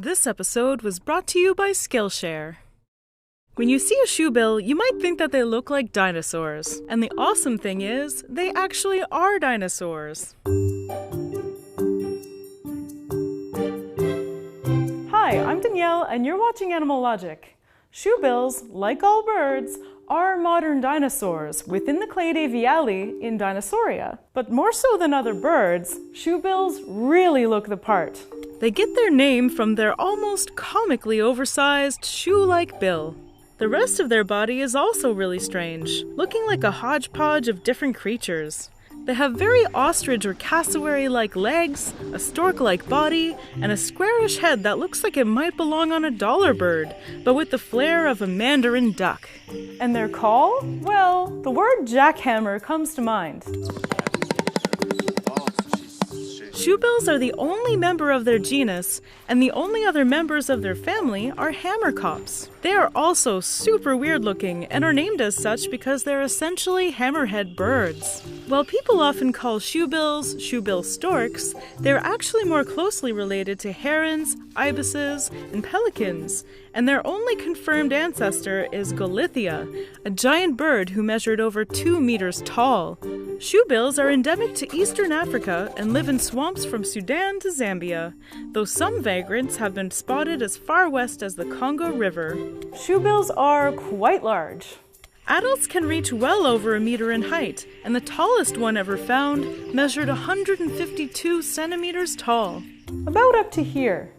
This episode was brought to you by Skillshare. When you see a shoebill, you might think that they look like dinosaurs. And the awesome thing is, they actually are dinosaurs. Hi, I'm Danielle, and you're watching Animal Logic. Shoebills, like all birds, are modern dinosaurs within the clade Aviale in Dinosauria. But more so than other birds, shoebills really look the part. They get their name from their almost comically oversized shoe-like bill. The rest of their body is also really strange, looking like a hodgepodge of different creatures. They have very ostrich or cassowary-like legs, a stork-like body, and a squarish head that looks like it might belong on a dollar bird, but with the flair of a mandarin duck. And their call? Well, the word jackhammer comes to mind. Shoebills are the only member of their genus, and the only other members of their family are hammerkops. They are also super weird looking and are named as such because they're essentially hammerhead birds. While people often call shoebills shoebill storks, they're actually more closely related to herons, ibises, and pelicans, and their only confirmed ancestor is Golithia, a giant bird who measured over 2 meters tall. Shoebills are endemic to eastern Africa and live in swamps from Sudan to Zambia, though some vagrants have been spotted as far west as the Congo River. Shoebills are quite large. Adults can reach well over 1 meter in height, and the tallest one ever found measured 152 centimeters tall. About up to here.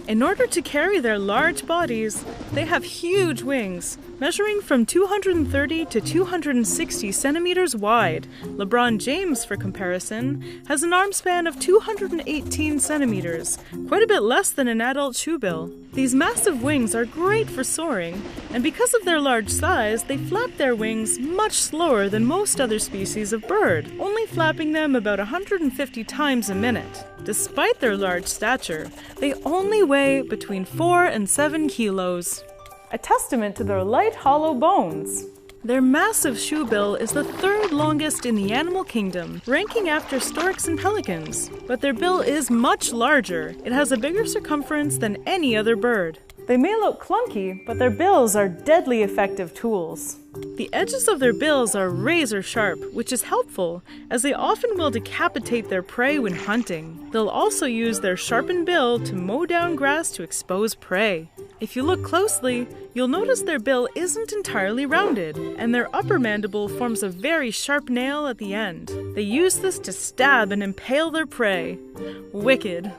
In order to carry their large bodies, they have huge wings, measuring from 230 to 260 centimeters wide. LeBron James, for comparison, has an arm span of 218 centimeters, quite a bit less than an adult shoebill. These massive wings are great for soaring, and because of their large size, they flap their wings much slower than most other species of bird, only flapping them about 150 times a minute. Despite their large stature, they only weigh between 4 and 7 kilos. A testament to their light, hollow bones. Their massive shoebill is the third longest in the animal kingdom, ranking after storks and pelicans. But their bill is much larger. It has a bigger circumference than any other bird. They may look clunky, but their bills are deadly effective tools. The edges of their bills are razor sharp, which is helpful, as they often will decapitate their prey when hunting. They'll also use their sharpened bill to mow down grass to expose prey. If you look closely, you'll notice their bill isn't entirely rounded, and their upper mandible forms a very sharp nail at the end. They use this to stab and impale their prey. Wicked.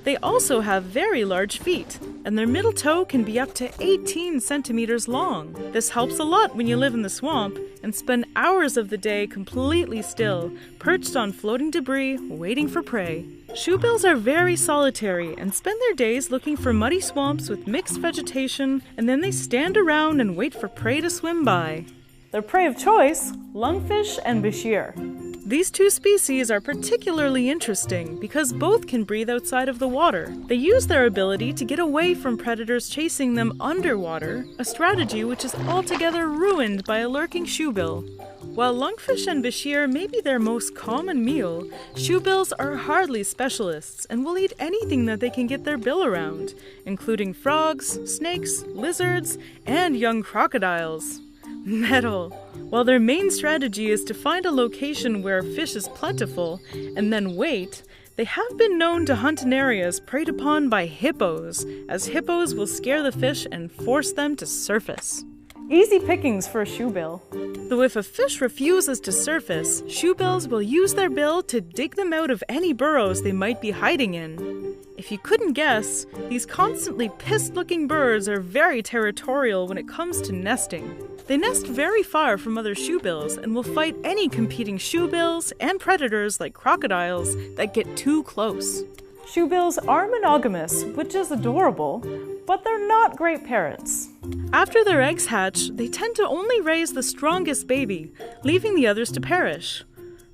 They also have very large feet, and their middle toe can be up to 18 centimeters long. This helps a lot when you live in the swamp and spend hours of the day completely still, perched on floating debris, waiting for prey. Shoebills are very solitary and spend their days looking for muddy swamps with mixed vegetation, and then they stand around and wait for prey to swim by. Their prey of choice, lungfish and bashir. These two species are particularly interesting because both can breathe outside of the water. They use their ability to get away from predators chasing them underwater, a strategy which is altogether ruined by a lurking shoebill. While lungfish and bashir may be their most common meal, shoebills are hardly specialists and will eat anything that they can get their bill around, including frogs, snakes, lizards, and young crocodiles. Metal. While their main strategy is to find a location where fish is plentiful and then wait, they have been known to hunt in areas preyed upon by hippos, as hippos will scare the fish and force them to surface. Easy pickings for a shoebill. Though if a fish refuses to surface, shoebills will use their bill to dig them out of any burrows they might be hiding in. If you couldn't guess, these constantly pissed-looking birds are very territorial when it comes to nesting. They nest very far from other shoebills and will fight any competing shoebills and predators like crocodiles that get too close. Shoebills are monogamous, which is adorable, but they're not great parents. After their eggs hatch, they tend to only raise the strongest baby, leaving the others to perish.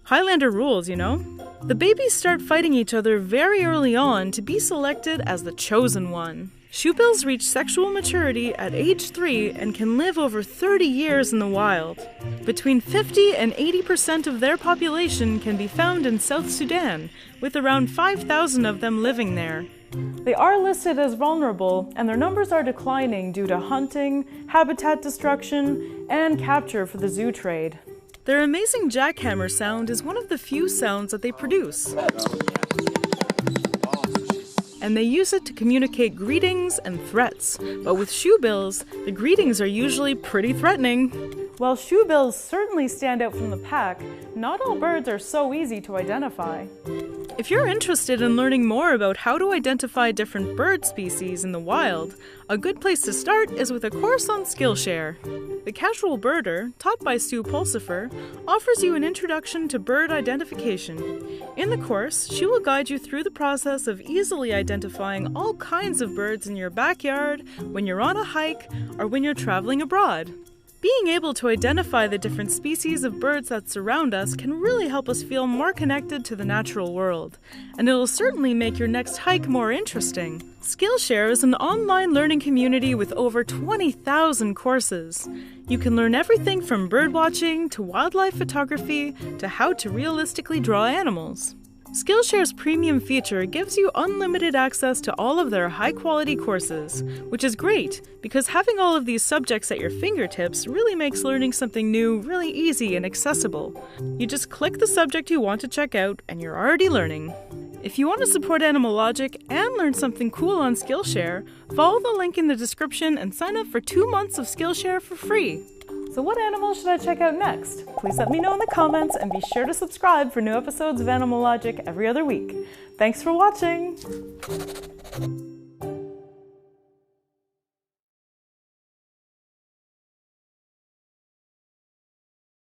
Highlander rules, you know? The babies start fighting each other very early on to be selected as the chosen one. Shoebills reach sexual maturity at age 3 and can live over 30 years in the wild. Between 50 and 80% of their population can be found in South Sudan, with around 5,000 of them living there. They are listed as vulnerable, and their numbers are declining due to hunting, habitat destruction, and capture for the zoo trade. Their amazing jackhammer sound is one of the few sounds that they produce. And they use it to communicate greetings and threats. But with shoebills, the greetings are usually pretty threatening. While shoebills certainly stand out from the pack, not all birds are so easy to identify. If you're interested in learning more about how to identify different bird species in the wild, a good place to start is with a course on Skillshare. The Casual Birder, taught by Sue Pulsifer, offers you an introduction to bird identification. In the course, she will guide you through the process of easily identifying all kinds of birds in your backyard, when you're on a hike, or when you're traveling abroad. Being able to identify the different species of birds that surround us can really help us feel more connected to the natural world, and it will certainly make your next hike more interesting. Skillshare is an online learning community with over 20,000 courses. You can learn everything from birdwatching to wildlife photography to how to realistically draw animals. Skillshare's premium feature gives you unlimited access to all of their high-quality courses, which is great because having all of these subjects at your fingertips really makes learning something new really easy and accessible. You just click the subject you want to check out and you're already learning. If you want to support Animal Logic and learn something cool on Skillshare, follow the link in the description and sign up for 2 months of Skillshare for free. So what animal should I check out next? Please let me know in the comments and be sure to subscribe for new episodes of Animal Logic every other week. Thanks for watching!